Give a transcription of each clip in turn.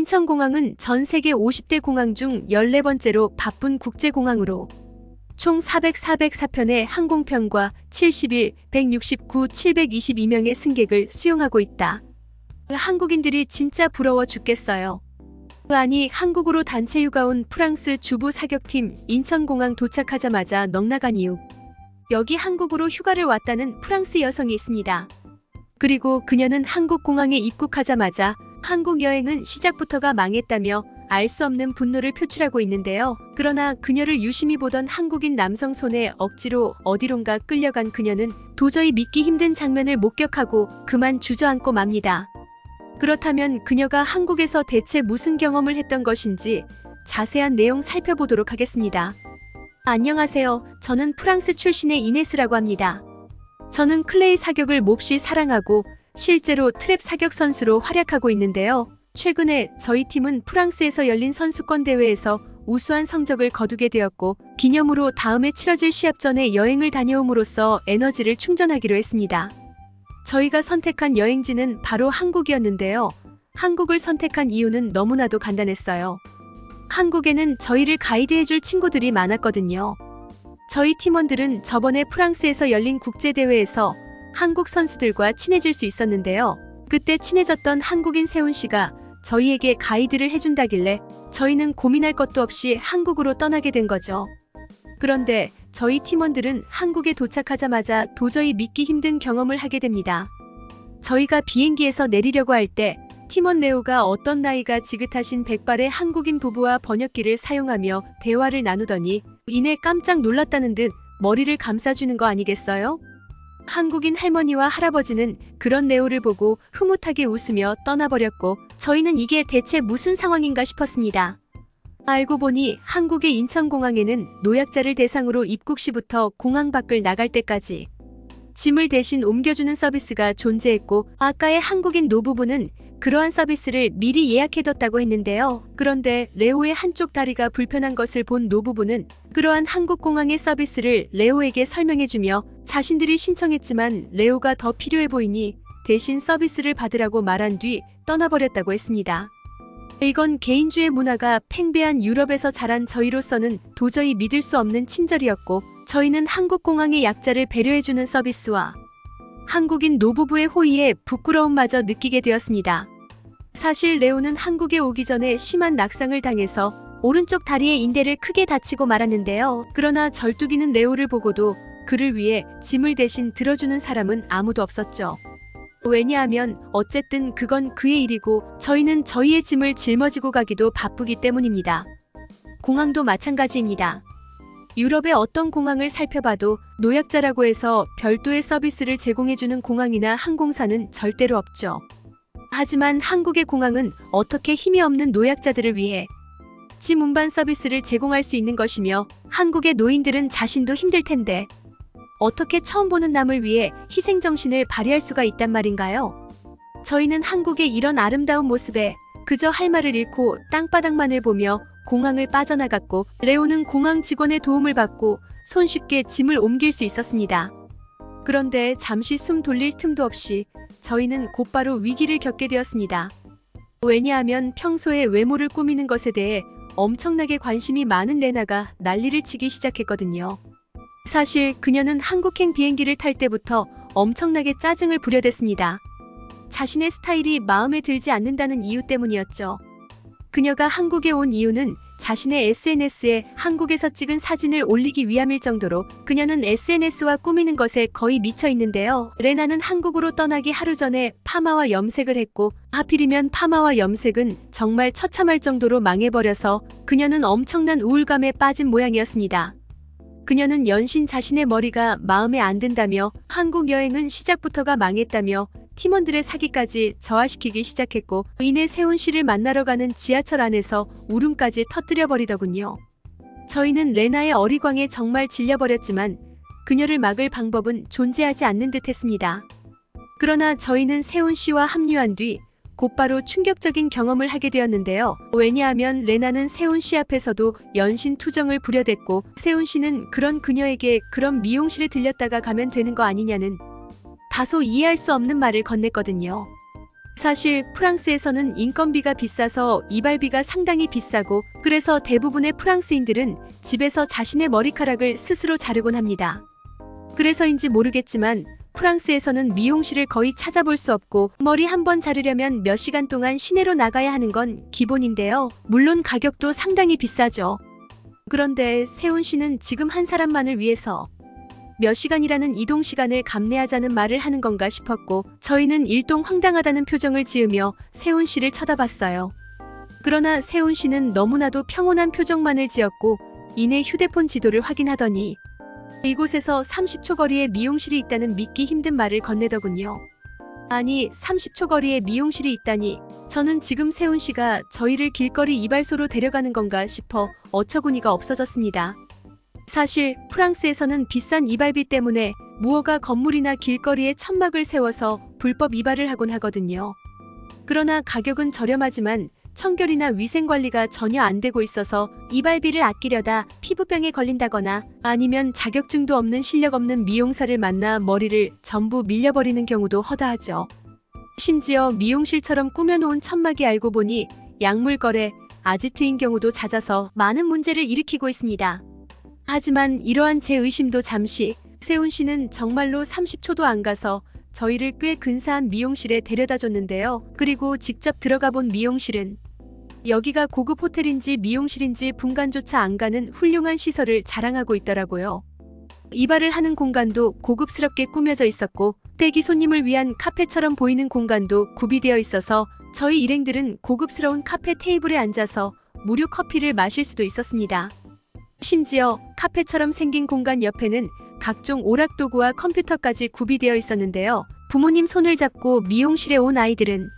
인천공항은 전 세계 50대 공항 중 14번째로 바쁜 국제공항으로 총 404편의 항공편과 71, 169, 722명의 승객을 수용하고 있다. 한국인들이 진짜 부러워 죽겠어요. 아니, 한국으로 단체 휴가 온 프랑스 주부 사격팀 인천공항 도착하자마자 넉나간 이유. 여기 한국으로 휴가를 왔다는 프랑스 여성이 있습니다. 그리고 그녀는 한국 공항에 입국하자마자 한국 여행은 시작부터가 망했다며 알 수 없는 분노를 표출하고 있는데요. 그러나 그녀를 유심히 보던 한국인 남성 손에 억지로 어디론가 끌려간 그녀는 도저히 믿기 힘든 장면을 목격하고 그만 주저앉고 맙니다. 그렇다면 그녀가 한국에서 대체 무슨 경험을 했던 것인지 자세한 내용 살펴보도록 하겠습니다. 안녕하세요. 저는 프랑스 출신의 이네스라고 합니다. 저는 클레이 사격을 몹시 사랑하고 실제로 트랩 사격 선수로 활약하고 있는데요. 최근에 저희 팀은 프랑스에서 열린 선수권 대회에서 우수한 성적을 거두게 되었고 기념으로 다음에 치러질 시합 전에 여행을 다녀옴으로써 에너지를 충전하기로 했습니다. 저희가 선택한 여행지는 바로 한국이었는데요. 한국을 선택한 이유는 너무나도 간단했어요. 한국에는 저희를 가이드해줄 친구들이 많았거든요. 저희 팀원들은 저번에 프랑스에서 열린 국제대회에서 한국 선수들과 친해질 수 있었는데요. 그때 친해졌던 한국인 세훈 씨가 저희에게 가이드를 해준다길래 저희는 고민할 것도 없이 한국으로 떠나게 된 거죠. 그런데 저희 팀원들은 한국에 도착하자마자 도저히 믿기 힘든 경험을 하게 됩니다. 저희가 비행기에서 내리려고 할 때 팀원 레오가 어떤 나이가 지긋하신 백발의 한국인 부부와 번역기를 사용하며 대화를 나누더니 이내 깜짝 놀랐다는 듯 머리를 감싸주는 거 아니겠어요? 한국인 할머니와 할아버지는 그런 레오를 보고 흐뭇하게 웃으며 떠나버렸고 저희는 이게 대체 무슨 상황인가 싶었습니다. 알고 보니 한국의 인천공항에는 노약자를 대상으로 입국 시부터 공항 밖을 나갈 때까지 짐을 대신 옮겨주는 서비스가 존재했고 아까의 한국인 노부부는 그러한 서비스를 미리 예약해뒀다고 했는데요. 그런데 레오의 한쪽 다리가 불편한 것을 본 노부부는 그러한 한국공항의 서비스를 레오에게 설명해주며 자신들이 신청했지만 레오가 더 필요해 보이니 대신 서비스를 받으라고 말한 뒤 떠나버렸다고 했습니다. 이건 개인주의 문화가 팽배한 유럽에서 자란 저희로서는 도저히 믿을 수 없는 친절이었고 저희는 한국공항의 약자를 배려해주는 서비스와 한국인 노부부의 호의에 부끄러움마저 느끼게 되었습니다. 사실 레오는 한국에 오기 전에 심한 낙상을 당해서 오른쪽 다리의 인대를 크게 다치고 말았는데요. 그러나 절뚝이는 레오를 보고도 그를 위해 짐을 대신 들어주는 사람은 아무도 없었죠. 왜냐하면 어쨌든 그건 그의 일이고 저희는 저희의 짐을 짊어지고 가기도 바쁘기 때문입니다. 공항도 마찬가지입니다. 유럽의 어떤 공항을 살펴봐도 노약자라고 해서 별도의 서비스를 제공해주는 공항이나 항공사는 절대로 없죠. 하지만 한국의 공항은 어떻게 힘이 없는 노약자들을 위해 짐 운반 서비스를 제공할 수 있는 것이며 한국의 노인들은 자신도 힘들 텐데 어떻게 처음 보는 남을 위해 희생정신을 발휘할 수가 있단 말인가요? 저희는 한국의 이런 아름다운 모습에 그저 할 말을 잃고 땅바닥만을 보며 공항을 빠져나갔고 레오는 공항 직원의 도움을 받고 손쉽게 짐을 옮길 수 있었습니다. 그런데 잠시 숨 돌릴 틈도 없이 저희는 곧바로 위기를 겪게 되었습니다. 왜냐하면 평소에 외모를 꾸미는 것에 대해 엄청나게 관심이 많은 레나가 난리를 치기 시작했거든요. 사실 그녀는 한국행 비행기를 탈 때부터 엄청나게 짜증을 부려댔습니다. 자신의 스타일이 마음에 들지 않는다는 이유 때문이었죠. 그녀가 한국에 온 이유는 자신의 SNS에 한국에서 찍은 사진을 올리기 위함일 정도로 그녀는 SNS와 꾸미는 것에 거의 미쳐 있는데요. 레나는 한국으로 떠나기 하루 전에 파마와 염색을 했고 하필이면 파마와 염색은 정말 처참할 정도로 망해버려서 그녀는 엄청난 우울감에 빠진 모양이었습니다. 그녀는 연신 자신의 머리가 마음에 안 든다며 한국 여행은 시작부터가 망했다며 팀원들의 사기까지 저하시키기 시작했고 이내 세훈 씨를 만나러 가는 지하철 안에서 울음까지 터뜨려버리더군요. 저희는 레나의 어리광에 정말 질려버렸지만 그녀를 막을 방법은 존재하지 않는 듯 했습니다. 그러나 저희는 세훈 씨와 합류한 뒤 곧바로 충격적인 경험을 하게 되었는데요. 왜냐하면 레나는 세훈 씨 앞에서도 연신 투정을 부려댔고 세훈 씨는 그런 그녀에게 그럼 미용실에 들렸다가 가면 되는 거 아니냐는 다소 이해할 수 없는 말을 건넸거든요. 사실 프랑스에서는 인건비가 비싸서 이발비가 상당히 비싸고 그래서 대부분의 프랑스인들은 집에서 자신의 머리카락을 스스로 자르곤 합니다. 그래서인지 모르겠지만 프랑스에서는 미용실을 거의 찾아볼 수 없고 머리 한 번 자르려면 몇 시간 동안 시내로 나가야 하는 건 기본인데요. 물론 가격도 상당히 비싸죠. 그런데 세훈 씨는 지금 한 사람만을 위해서 몇 시간이라는 이동 시간을 감내하자는 말을 하는 건가 싶었고 저희는 일동 황당하다는 표정을 지으며 세훈 씨를 쳐다봤어요. 그러나 세훈 씨는 너무나도 평온한 표정만을 지었고 이내 휴대폰 지도를 확인하더니 이곳에서 30초 거리에 미용실이 있다는 믿기 힘든 말을 건네더군요. 아니 30초 거리에 미용실이 있다니 저는 지금 세훈 씨가 저희를 길거리 이발소로 데려가는 건가 싶어 어처구니가 없어졌습니다. 사실 프랑스에서는 비싼 이발비 때문에 무허가 건물이나 길거리에 천막을 세워서 불법 이발을 하곤 하거든요. 그러나 가격은 저렴하지만 청결이나 위생관리가 전혀 안 되고 있어서 이발비를 아끼려다 피부병에 걸린다거나 아니면 자격증도 없는 실력 없는 미용사를 만나 머리를 전부 밀려버리는 경우도 허다하죠. 심지어 미용실처럼 꾸며놓은 천막이 알고 보니 약물 거래, 아지트인 경우도 잦아서 많은 문제를 일으키고 있습니다. 하지만 이러한 제 의심도 잠시 세훈 씨는 정말로 30초도 안 가서 저희를 꽤 근사한 미용실에 데려다 줬는데요. 그리고 직접 들어가 본 미용실은 여기가 고급 호텔인지 미용실인지 분간조차 안 가는 훌륭한 시설을 자랑하고 있더라고요. 이발을 하는 공간도 고급스럽게 꾸며져 있었고 대기 손님을 위한 카페처럼 보이는 공간도 구비되어 있어서 저희 일행들은 고급스러운 카페 테이블에 앉아서 무료 커피를 마실 수도 있었습니다. 심지어 카페처럼 생긴 공간 옆에는 각종 오락도구와 컴퓨터까지 구비되어 있었는데요. 부모님 손을 잡고 미용실에 온 아이들은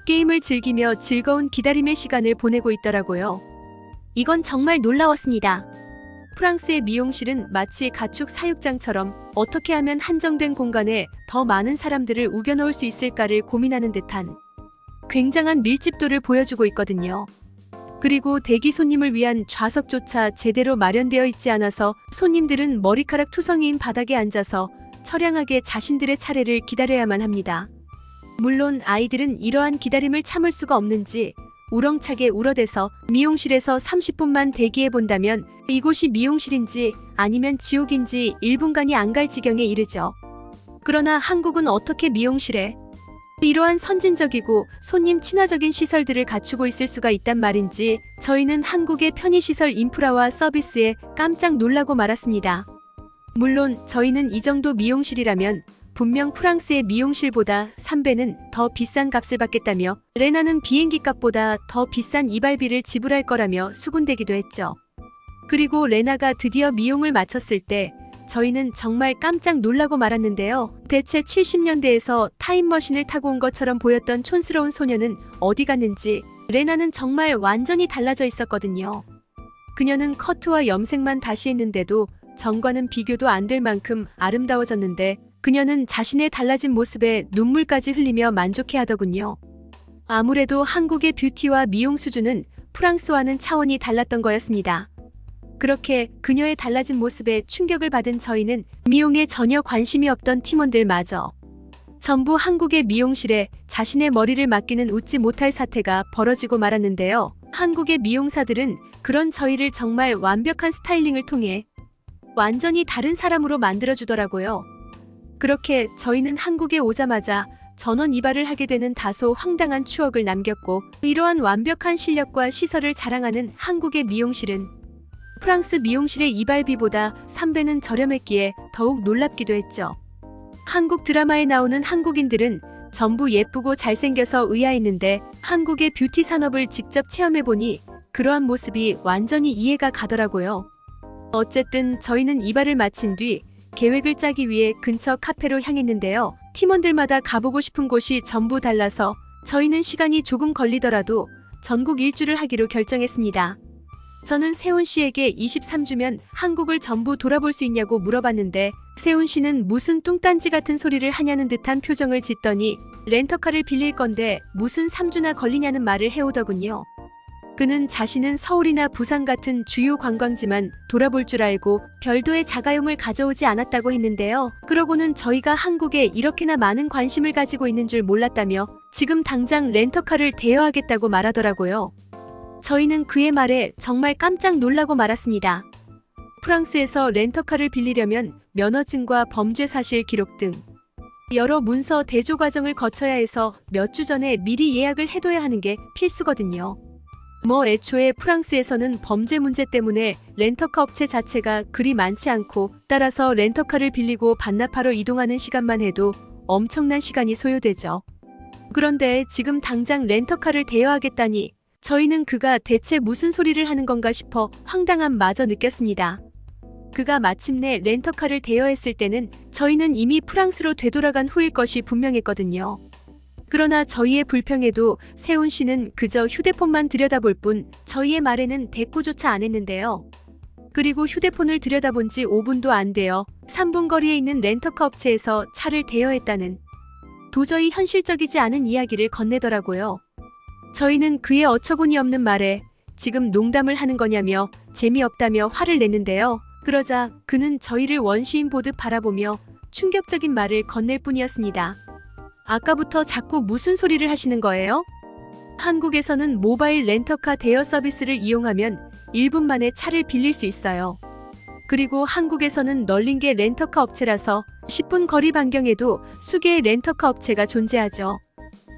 게임을 즐기며 즐거운 기다림의 시간을 보내고 있더라고요. 이건 정말 놀라웠습니다. 프랑스의 미용실은 마치 가축 사육장처럼 어떻게 하면 한정된 공간에 더 많은 사람들을 우겨넣을 수 있을까를 고민하는 듯한 굉장한 밀집도를 보여주고 있거든요. 그리고 대기 손님을 위한 좌석조차 제대로 마련되어 있지 않아서 손님들은 머리카락 투성이인 바닥에 앉아서 처량하게 자신들의 차례를 기다려야만 합니다. 물론 아이들은 이러한 기다림을 참을 수가 없는지 우렁차게 울어대서 미용실에서 30분만 대기해 본다면 이곳이 미용실인지 아니면 지옥인지 1분간이 안 갈 지경에 이르죠. 그러나 한국은 어떻게 미용실에 이러한 선진적이고 손님 친화적인 시설들을 갖추고 있을 수가 있단 말인지 저희는 한국의 편의시설 인프라와 서비스에 깜짝 놀라고 말았습니다. 물론 저희는 이 정도 미용실이라면 분명 프랑스의 미용실보다 3배는 더 비싼 값을 받겠다며 레나는 비행기 값보다 더 비싼 이발비를 지불할 거라며 수군대기도 했죠. 그리고 레나가 드디어 미용을 마쳤을 때 저희는 정말 깜짝 놀라고 말았는데요. 대체 70년대에서 타임머신을 타고 온 것처럼 보였던 촌스러운 소녀는 어디 갔는지 레나는 정말 완전히 달라져 있었거든요. 그녀는 커트와 염색만 다시 했는데도 전과는 비교도 안 될 만큼 아름다워졌는데 그녀는 자신의 달라진 모습에 눈물까지 흘리며 만족해하더군요. 아무래도 한국의 뷰티와 미용 수준은 프랑스와는 차원이 달랐던 거였습니다. 그렇게 그녀의 달라진 모습에 충격을 받은 저희는 미용에 전혀 관심이 없던 팀원들마저 전부 한국의 미용실에 자신의 머리를 맡기는 웃지 못할 사태가 벌어지고 말았는데요. 한국의 미용사들은 그런 저희를 정말 완벽한 스타일링을 통해 완전히 다른 사람으로 만들어주더라고요. 그렇게 저희는 한국에 오자마자 전원 이발을 하게 되는 다소 황당한 추억을 남겼고 이러한 완벽한 실력과 시설을 자랑하는 한국의 미용실은 프랑스 미용실의 이발비보다 3배는 저렴했기에 더욱 놀랍기도 했죠. 한국 드라마에 나오는 한국인들은 전부 예쁘고 잘생겨서 의아했는데 한국의 뷰티 산업을 직접 체험해보니 그러한 모습이 완전히 이해가 가더라고요. 어쨌든 저희는 이발을 마친 뒤 계획을 짜기 위해 근처 카페로 향했는데요. 팀원들마다 가보고 싶은 곳이 전부 달라서 저희는 시간이 조금 걸리더라도 전국 일주를 하기로 결정했습니다. 저는 세훈 씨에게 23주면 한국을 전부 돌아볼 수 있냐고 물어봤는데 세훈 씨는 무슨 뚱딴지 같은 소리를 하냐는 듯한 표정을 짓더니 렌터카를 빌릴 건데 무슨 3주나 걸리냐는 말을 해오더군요. 그는 자신은 서울이나 부산 같은 주요 관광지만 돌아볼 줄 알고 별도의 자가용을 가져오지 않았다고 했는데요. 그러고는 저희가 한국에 이렇게나 많은 관심을 가지고 있는 줄 몰랐다며 지금 당장 렌터카를 대여하겠다고 말하더라고요. 저희는 그의 말에 정말 깜짝 놀라고 말았습니다. 프랑스에서 렌터카를 빌리려면 면허증과 범죄 사실 기록 등 여러 문서 대조 과정을 거쳐야 해서 몇 주 전에 미리 예약을 해둬야 하는 게 필수거든요. 애초에 프랑스에서는 범죄 문제 때문에 렌터카 업체 자체가 그리 많지 않고, 따라서 렌터카를 빌리고 반납하러 이동하는 시간만 해도 엄청난 시간이 소요되죠. 그런데 지금 당장 렌터카를 대여하겠다니, 저희는 그가 대체 무슨 소리를 하는 건가 싶어 황당함마저 느꼈습니다. 그가 마침내 렌터카를 대여했을 때는 저희는 이미 프랑스로 되돌아간 후일 것이 분명했거든요. 그러나 저희의 불평에도 세훈 씨는 그저 휴대폰만 들여다볼 뿐 저희의 말에는 대꾸조차 안 했는데요. 그리고 휴대폰을 들여다본 지 5분도 안 되어 3분 거리에 있는 렌터카 업체에서 차를 대여했다는 도저히 현실적이지 않은 이야기를 건네더라고요. 저희는 그의 어처구니 없는 말에 지금 농담을 하는 거냐며 재미없다며 화를 냈는데요. 그러자 그는 저희를 원시인 보듯 바라보며 충격적인 말을 건넬 뿐이었습니다. 아까부터 자꾸 무슨 소리를 하시는 거예요? 한국에서는 모바일 렌터카 대여 서비스를 이용하면 1분 만에 차를 빌릴 수 있어요. 그리고 한국에서는 널린 게 렌터카 업체라서 10분 거리 반경에도 수개의 렌터카 업체가 존재하죠.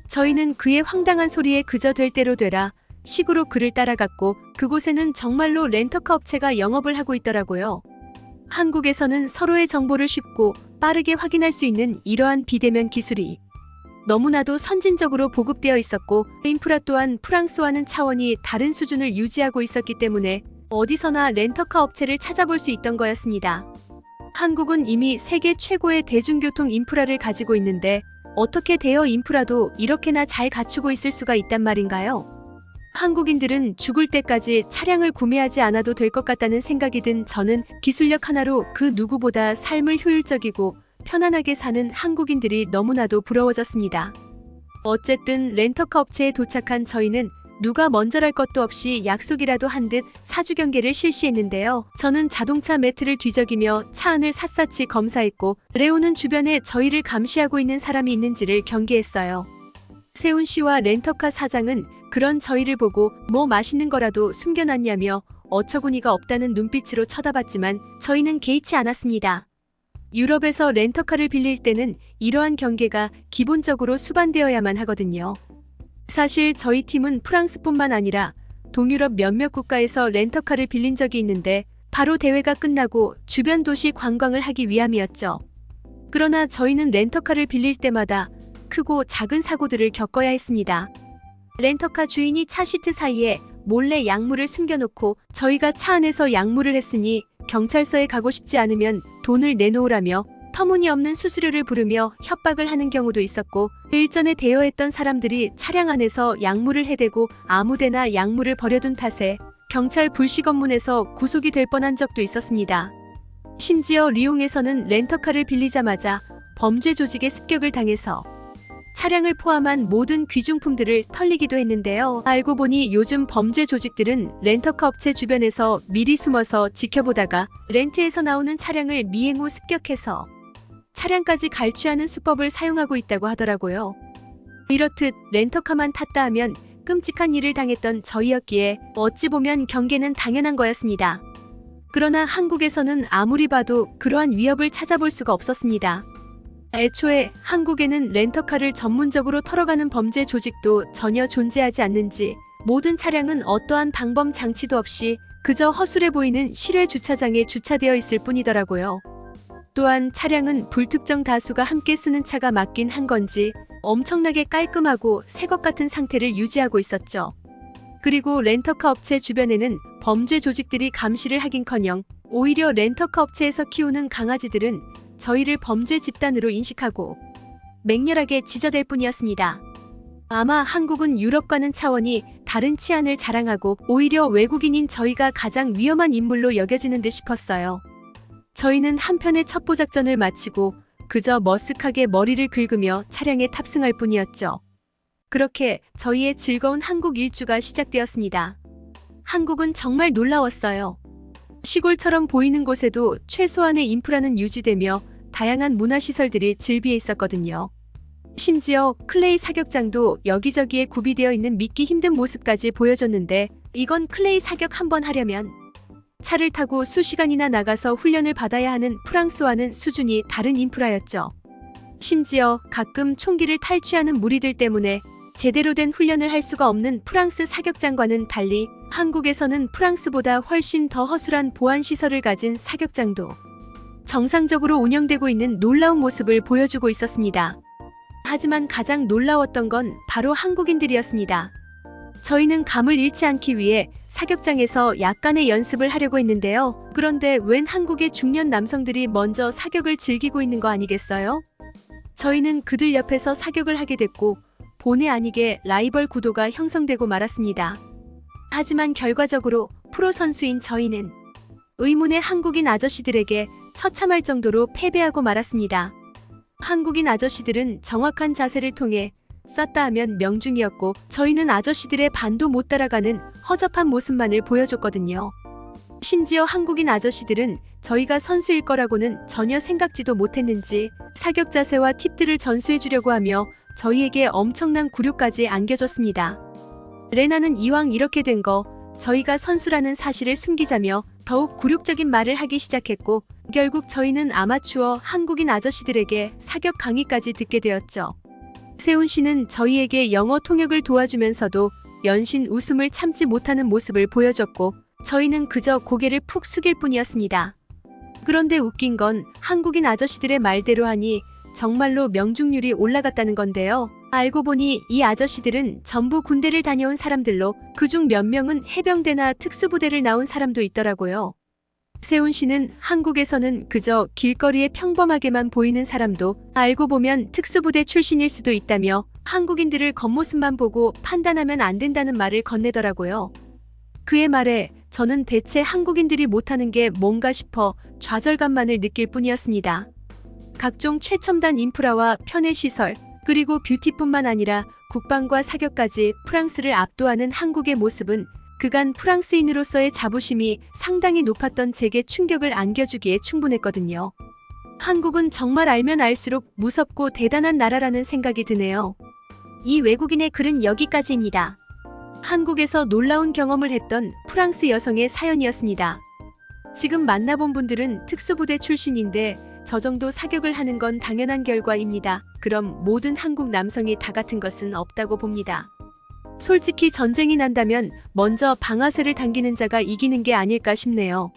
저희는 그의 황당한 소리에 그저 될 대로 되라 식으로 그를 따라갔고, 그곳에는 정말로 렌터카 업체가 영업을 하고 있더라고요. 한국에서는 서로의 정보를 쉽고 빠르게 확인할 수 있는 이러한 비대면 기술이 너무나도 선진적으로 보급되어 있었고, 인프라 또한 프랑스와는 차원이 다른 수준을 유지하고 있었기 때문에 어디서나 렌터카 업체를 찾아볼 수 있던 거였습니다. 한국은 이미 세계 최고의 대중교통 인프라를 가지고 있는데 어떻게 대여 인프라도 이렇게나 잘 갖추고 있을 수가 있단 말인가요? 한국인들은 죽을 때까지 차량을 구매하지 않아도 될 것 같다는 생각이 든 저는 기술력 하나로 그 누구보다 삶을 효율적이고 편안하게 사는 한국인들이 너무나도 부러워졌습니다. 어쨌든 렌터카 업체에 도착한 저희는 누가 먼저랄 것도 없이 약속이라도 한 듯 사주 경계를 실시했는데요. 저는 자동차 매트를 뒤적이며 차 안을 샅샅이 검사했고, 레오는 주변에 저희를 감시하고 있는 사람이 있는지를 경계했어요. 세훈 씨와 렌터카 사장은 그런 저희를 보고 뭐 맛있는 거라도 숨겨놨냐며 어처구니가 없다는 눈빛으로 쳐다봤지만 저희는 개의치 않았습니다. 유럽에서 렌터카를 빌릴 때는 이러한 경계가 기본적으로 수반되어야만 하거든요. 사실 저희 팀은 프랑스뿐만 아니라 동유럽 몇몇 국가에서 렌터카를 빌린 적이 있는데 바로 대회가 끝나고 주변 도시 관광을 하기 위함이었죠. 그러나 저희는 렌터카를 빌릴 때마다 크고 작은 사고들을 겪어야 했습니다. 렌터카 주인이 차 시트 사이에 몰래 약물을 숨겨놓고 저희가 차 안에서 약물을 했으니 경찰서에 가고 싶지 않으면 돈을 내놓으라며 터무니없는 수수료를 부르며 협박을 하는 경우도 있었고, 일전에 대여했던 사람들이 차량 안에서 약물을 해대고 아무데나 약물을 버려둔 탓에 경찰 불식 업무에서 구속이 될 뻔한 적도 있었습니다. 심지어 리옹에서는 렌터카를 빌리자마자 범죄 조직의 습격을 당해서 차량을 포함한 모든 귀중품들을 털리기도 했는데요. 알고 보니 요즘 범죄 조직들은 렌터카 업체 주변에서 미리 숨어서 지켜보다가 렌트에서 나오는 차량을 미행 후 습격해서 차량까지 갈취하는 수법을 사용하고 있다고 하더라고요. 이렇듯 렌터카만 탔다 하면 끔찍한 일을 당했던 저희였기에 어찌 보면 경계는 당연한 거였습니다. 그러나 한국에서는 아무리 봐도 그러한 위협을 찾아볼 수가 없었습니다. 애초에 한국에는 렌터카를 전문적으로 털어가는 범죄 조직도 전혀 존재하지 않는지, 모든 차량은 어떠한 방범 장치도 없이 그저 허술해 보이는 실외 주차장에 주차되어 있을 뿐이더라고요. 또한 차량은 불특정 다수가 함께 쓰는 차가 맞긴 한 건지 엄청나게 깔끔하고 새 것 같은 상태를 유지하고 있었죠. 그리고 렌터카 업체 주변에는 범죄 조직들이 감시를 하긴커녕 오히려 렌터카 업체에서 키우는 강아지들은 저희를 범죄 집단으로 인식하고 맹렬하게 지저댈 뿐이었습니다. 아마 한국은 유럽과는 차원이 다른 치안을 자랑하고 오히려 외국인인 저희가 가장 위험한 인물로 여겨지는 듯 싶었어요. 저희는 한편의 첩보 작전을 마치고 그저 머쓱하게 머리를 긁으며 차량에 탑승할 뿐이었죠. 그렇게 저희의 즐거운 한국 일주가 시작되었습니다. 한국은 정말 놀라웠어요. 시골처럼 보이는 곳에도 최소한의 인프라는 유지되며 다양한 문화시설들이 즐비해 있었거든요. 심지어 클레이 사격장도 여기저기에 구비되어 있는 믿기 힘든 모습까지 보여줬는데 이건 클레이 사격 한번 하려면 차를 타고 수시간이나 나가서 훈련을 받아야 하는 프랑스와는 수준이 다른 인프라였죠. 심지어 가끔 총기를 탈취하는 무리들 때문에 제대로 된 훈련을 할 수가 없는 프랑스 사격장과는 달리 한국에서는 프랑스보다 훨씬 더 허술한 보안 시설을 가진 사격장도 정상적으로 운영되고 있는 놀라운 모습을 보여주고 있었습니다. 하지만 가장 놀라웠던 건 바로 한국인들이었습니다. 저희는 감을 잃지 않기 위해 사격장에서 약간의 연습을 하려고 했는데요. 그런데 웬 한국의 중년 남성들이 먼저 사격을 즐기고 있는 거 아니겠어요? 저희는 그들 옆에서 사격을 하게 됐고 본의 아니게 라이벌 구도가 형성되고 말았습니다. 하지만 결과적으로 프로 선수인 저희는 의문의 한국인 아저씨들에게 처참할 정도로 패배하고 말았습니다. 한국인 아저씨들은 정확한 자세를 통해 쐈다 하면 명중이었고 저희는 아저씨들의 반도 못 따라가는 허접한 모습만을 보여줬거든요. 심지어 한국인 아저씨들은 저희가 선수일 거라고는 전혀 생각지도 못했는지 사격 자세와 팁들을 전수해 주려고 하며 저희에게 엄청난 굴욕까지 안겨줬습니다. 레나는 이왕 이렇게 된 거 저희가 선수라는 사실을 숨기자며 더욱 굴욕적인 말을 하기 시작했고 결국 저희는 아마추어 한국인 아저씨들에게 사격 강의까지 듣게 되었죠. 세훈 씨는 저희에게 영어 통역을 도와주면서도 연신 웃음을 참지 못하는 모습을 보여줬고 저희는 그저 고개를 푹 숙일 뿐이었습니다. 그런데 웃긴 건 한국인 아저씨들의 말대로 하니 정말로 명중률이 올라갔다는 건데요. 알고 보니 이 아저씨들은 전부 군대를 다녀온 사람들로 그중 몇 명은 해병대나 특수부대를 나온 사람도 있더라고요. 세훈 씨는 한국에서는 그저 길거리에 평범하게만 보이는 사람도 알고 보면 특수부대 출신일 수도 있다며 한국인들을 겉모습만 보고 판단하면 안 된다는 말을 건네더라고요. 그의 말에 저는 대체 한국인들이 못하는 게 뭔가 싶어 좌절감만을 느낄 뿐이었습니다. 각종 최첨단 인프라와 편의 시설, 그리고 뷰티뿐만 아니라 국방과 사격까지 프랑스를 압도하는 한국의 모습은 그간 프랑스인으로서의 자부심이 상당히 높았던 제게 충격을 안겨주기에 충분했거든요. 한국은 정말 알면 알수록 무섭고 대단한 나라라는 생각이 드네요. 이 외국인의 글은 여기까지입니다. 한국에서 놀라운 경험을 했던 프랑스 여성의 사연이었습니다. 지금 만나본 분들은 특수부대 출신인데 저 정도 사격을 하는 건 당연한 결과입니다. 그럼 모든 한국 남성이 다 같은 것은 없다고 봅니다. 솔직히 전쟁이 난다면 먼저 방아쇠를 당기는 자가 이기는 게 아닐까 싶네요.